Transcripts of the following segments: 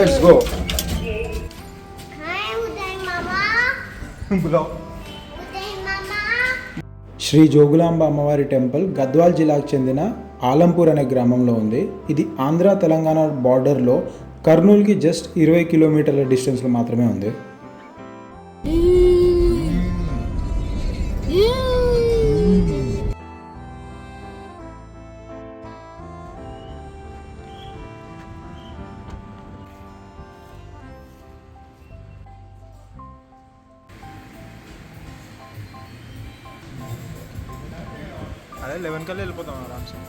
Let's go. Shri Jogulamba అమ్మవారి temple Gadwal జిల్లాకు చెందిన ఆలంపూర్ అనే గ్రామంలో ఉంది. ఇది ఆంధ్ర తెలంగాణ బార్డర్లో కర్నూలుకి జస్ట్ 20 కిలోమీటర్ల డిస్టెన్స్లో మాత్రమే ఉంది. అదే 11 కల్లా వెళ్ళిపోతాం ఆరామ్సే.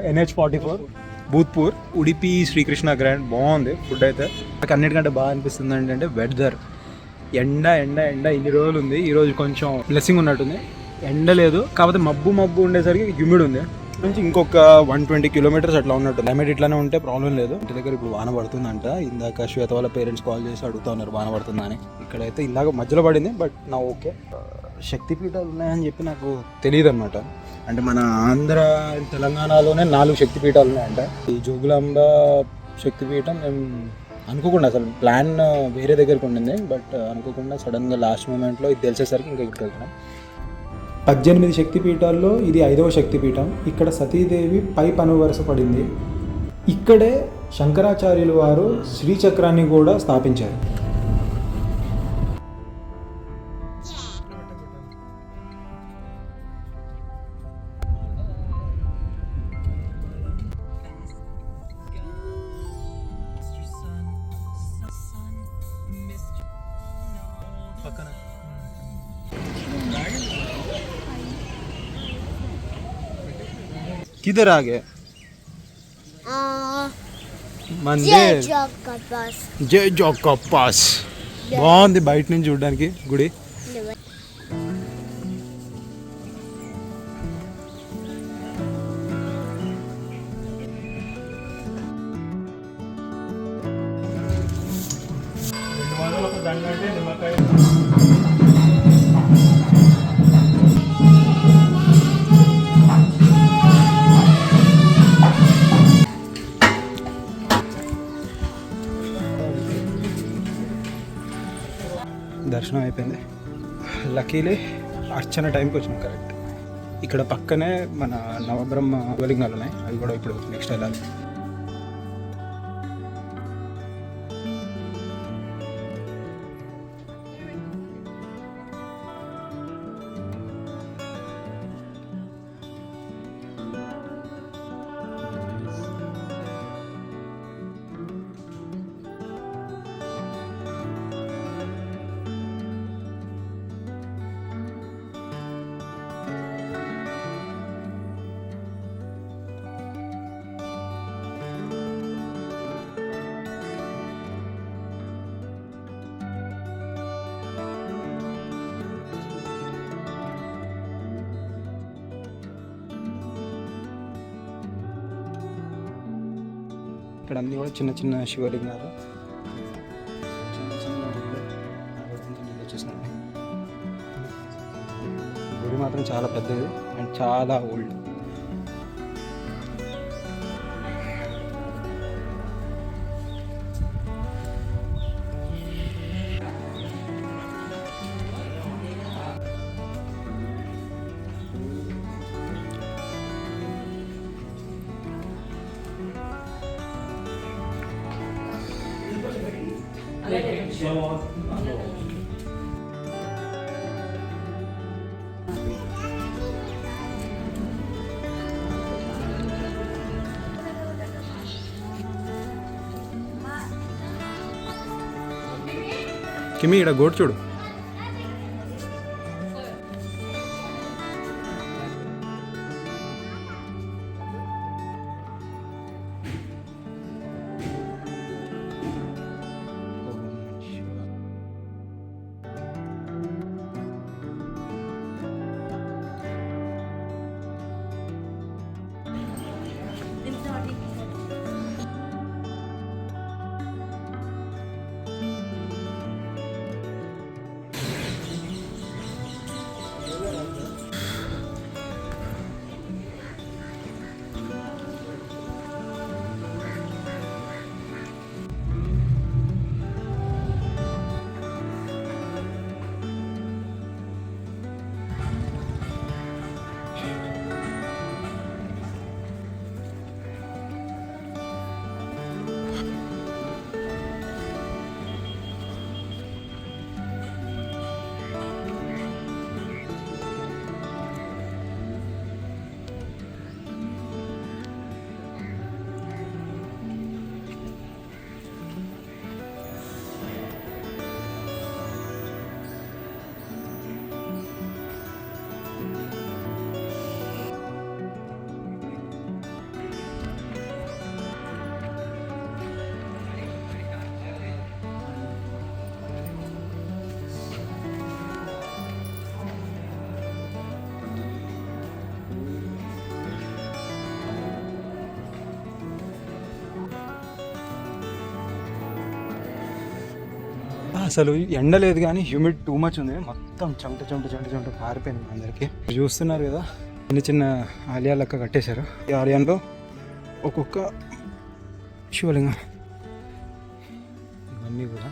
NH44 భూత్పూర్ ఉడిపి శ్రీకృష్ణ గ్రాండ్ బాగుంది. ఫుడ్ అయితే నాకు అన్నిటికంటే బాగా అనిపిస్తుంది ఏంటంటే వెదర్. ఎండ ఎండ ఎండ ఇన్ని రోజులు ఉంది, ఈరోజు కొంచెం బ్లెస్సింగ్ ఉన్నట్టుంది. ఎండ లేదు, కాకపోతే మబ్బు మబ్బు ఉండేసరికి హ్యూమిడ్ ఉంది. నుంచి ఇంకొక 120 కిలోమీటర్స్ అట్లా ఉన్నట్టు. క్లైమేట్ ఇట్లానే ఉంటే ప్రాబ్లం లేదు. ఇంటి దగ్గర ఇప్పుడు వాన పడుతుందంట. ఇందాక శ్వేత వాళ్ళ పేరెంట్స్ కాల్ చేసి అడుగుతా ఉన్నారు వాన పడుతుందా అని. ఇక్కడైతే ఇందాక మధ్యలో పడింది, బట్ నా ఓకే. శక్తిపీఠాలు ఉన్నాయని చెప్పి నాకు తెలియదు అనమాట. అంటే మన ఆంధ్ర తెలంగాణలోనే 4 శక్తిపీఠాలు ఉన్నాయంట. ఈ జోగులాంబ శక్తిపీఠం మేము అనుకోకుండా, అసలు ప్లాన్ వేరే దగ్గరికి ఉండింది, బట్ అనుకోకుండా సడన్గా లాస్ట్ మూమెంట్లో ఇది తెలిసేసరికి ఇంకా ఇక్కడికి వెళ్తున్నాం. 18 శక్తిపీఠాల్లో ఇది 5వ శక్తిపీఠం. ఇక్కడ సతీదేవి పై పనువరస పడింది. ఇక్కడే శంకరాచార్యులు వారు శ్రీచక్రాన్ని కూడా స్థాపించారు. किधर आ गए? మందిర్ జై జోకప్ పాస్. బాగుంది బయట నుంచి చూడడానికి గుడి. దర్శనం అయిపోయింది. లక్కీలీ అర్చన టైంకి వచ్చినాం కరెక్ట్. ఇక్కడ పక్కనే మన నవబ్రహ్మ శివలింగాలు ఉన్నాయి, అవి కూడా ఇప్పుడు నెక్స్ట్ వెళ్ళాలి. ఇక్కడ అన్నీ కూడా చిన్న చిన్న శివలింగాలు వచ్చేసినాయి. గుడి మాత్రం చాలా పెద్దది అండ్ చాలా ఓల్డ్. కిమి ఇక్కడ గోట్ చూడు. అసలు ఎండ లేదు కానీ హ్యూమిడ్ టూ మచ్ ఉంది, మొత్తం చెమట చెమట చెమట చెమట పారిపోయింది అందరికీ. చూస్తున్నారు కదా, చిన్న చిన్న ఆలయాలు లెక్క కట్టేశారు. ఈ ఆలయంలో ఒక్కొక్క శివలింగం ఇవన్నీ కూడా.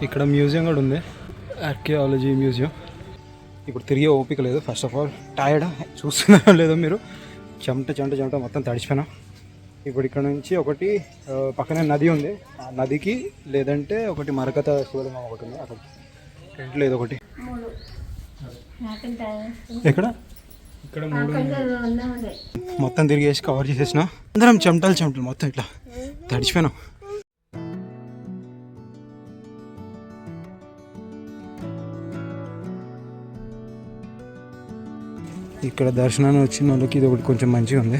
ఇక్కడ మ్యూజియం కూడా ఉంది, ఆర్కియాలజీ మ్యూజియం. ఇప్పుడు తిరిగే ఓపిక లేదు. ఫస్ట్ ఆఫ్ ఆల్ టైర్డ్, చూస్తున్నారో లేదో మీరు, చెమట చెమట చెమట మొత్తం తడిచిపోయినాం. ఇప్పుడు ఇక్కడ నుంచి ఒకటి పక్కనే నది ఉంది, ఆ నదికి లేదంటే ఒకటి మరకత శివలింగం ఒకటి ఉంది, అక్కడ రెంట్లో ఏదో ఒకటి. ఎక్కడ ఇక్కడ 3 మొత్తం తిరిగేసి కవర్ చేసేసిన. అందరం చెమటలు మొత్తం ఇట్లా తడిచిపోయినాం. ఇక్కడ దర్శనాన్ని వచ్చిన వాళ్ళకి ఇది ఒకటి కొంచెం మంచిగా ఉంది.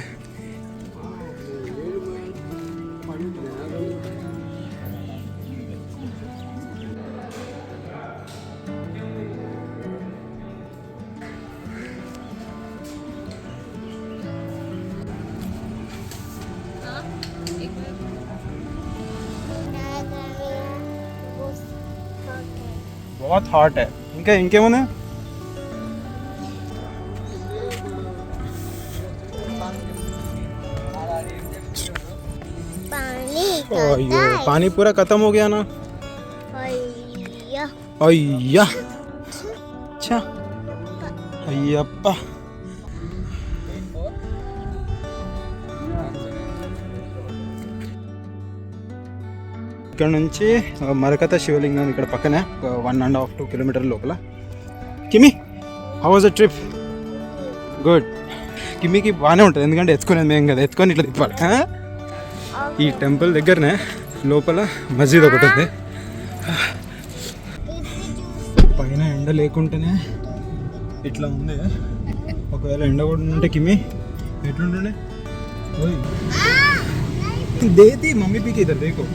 बहुत హాట్ है. ఇంకేముంది? अयो पानी पूरा खत्म हो गया ना. अय्या अच्छा अय्यप्पा. ఇక్కడ నుంచి మరకత శివలింగం ఇక్కడ పక్కనే 1.5-2 కిలోమీటర్ లోపల. Kimi, how was the trip? Good. కిమికి బాగానే ఉంటుంది, ఎందుకంటే ఎత్తుకునేది మేము కదా, ఎత్తుకొని ఇట్లా తిప్పాలి. ఈ టెంపుల్ దగ్గరనే లోపల మస్జిద్ ఒకటి ఉంది. పైన ఎండ లేకుంటేనే ఇట్లా ఉంది, ఒకవేళ ఎండ కూడా ఉంటే కిమి ఎట్లుంటుండే. దేతి మమ్మీ పీకి ఇద్దరు దేకో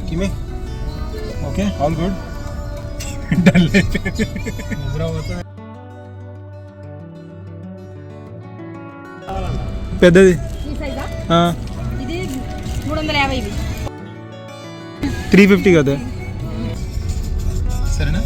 కిమి. Okay, all good. డల్ పెద్దది 350 కదా. సరేనా?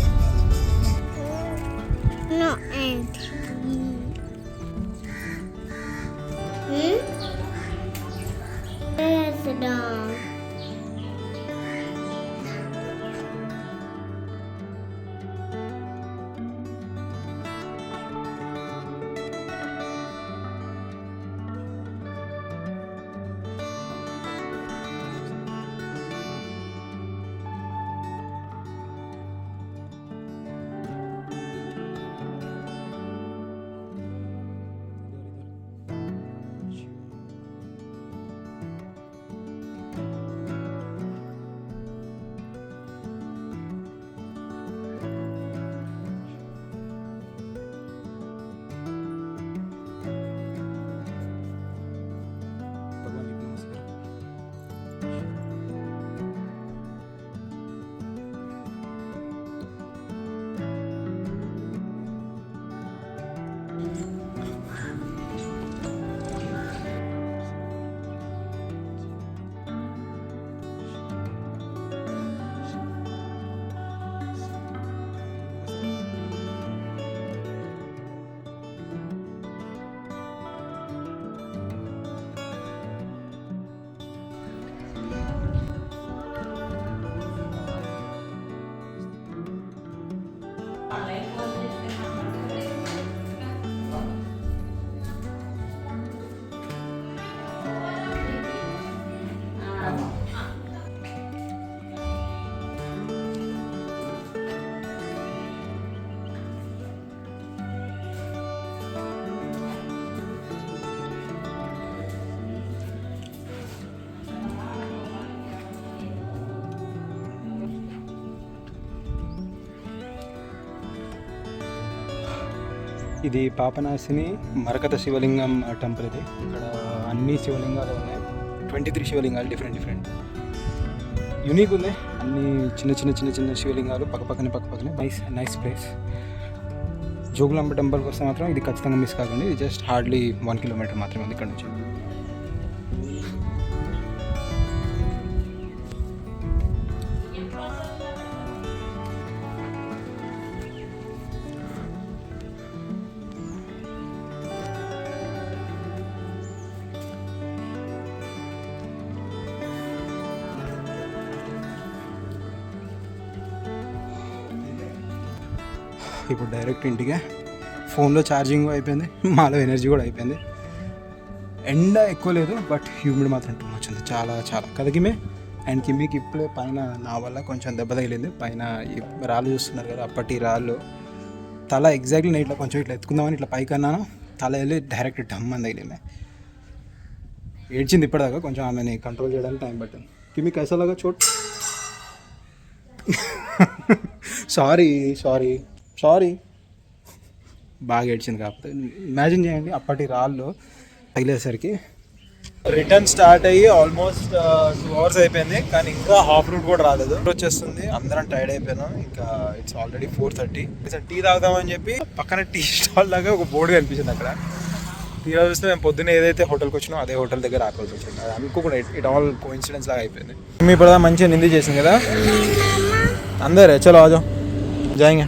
ఇది పాపనాశిని మరకత శివలింగం టెంపుల్. ఇది ఇక్కడ అన్ని శివలింగాలు ఉన్నాయి, 23 శివలింగాలు డిఫరెంట్ యూనిక్ ఉంది. అన్ని చిన్న శివలింగాలు పక్కపక్కనే. Nice place. జోగులాంబ టెంపుల్కి వస్తే మాత్రం ఇది ఖచ్చితంగా మిస్ కాకండి. ఇది జస్ట్ హార్డ్లీ 1 కిలోమీటర్ మాత్రమే ఉంది ఇక్కడ నుంచి. ఇప్పుడు డైరెక్ట్ ఇంటికే. ఫోన్లో ఛార్జింగ్ అయిపోయింది, మాలో ఎనర్జీ కూడా అయిపోయింది. ఎండ ఎక్కువ లేదు, బట్ హ్యూమిడ్ మాత్రం టూ మచ్ ఉంది, చాలా చాలా కదకిమే. అండ్ కిమ్మికి ఇప్పుడే పైన నా వల్ల కొంచెం దెబ్బ తగిలింది. పైన ఈ రాళ్ళు చూస్తున్నారు కదా, అప్పటి రాళ్ళు. తల ఎగ్జాక్ట్లీ నేను ఇట్లా కొంచెం ఇట్లా ఎత్తుకుందామని ఇట్లా పైకి అన్నాను, తల వెళ్ళి డైరెక్ట్ డమ్ అని తగిలింది. ఏడ్చింది ఇప్పటిదాకా, కొంచెం ఆమెని కంట్రోల్ చేయడానికి టైం పట్టింది. కిమ్మి కైసలాగా చోట్. సారీ సారీ సారీ బాగా ఏడ్చింది. కాకపోతే ఇమాజిన్ చేయండి, అప్పటి రాళ్ళు తగిలేసరికి. రిటర్న్ స్టార్ట్ అయ్యి ఆల్మోస్ట్ 2 hours అయిపోయింది, కానీ ఇంకా హాఫ్ రూట్ కూడా రాలేదు. వచ్చేస్తుంది, అందరం టైర్డ్ అయిపోయినాం. ఇంకా ఇట్స్ ఆల్రెడీ 4:30. టీ తాగుదామని చెప్పి పక్కన టీ స్టాల్ లాగా ఒక బోర్డు కనిపించింది అక్కడ. తీరా చూస్తే మేము పొద్దున్న ఏదైతే హోటల్కి వచ్చినామో అదే హోటల్ దగ్గర ఆపాల్సి వచ్చింది. అది అనుకోకుండా ఇట్ ఆల్ కోఇన్సిడెన్స్ లాగా అయిపోయింది. మీ ఇప్పుడు మంచిగా నింది చేసింది కదా అందరే, చలో ఆజో జాయింగా.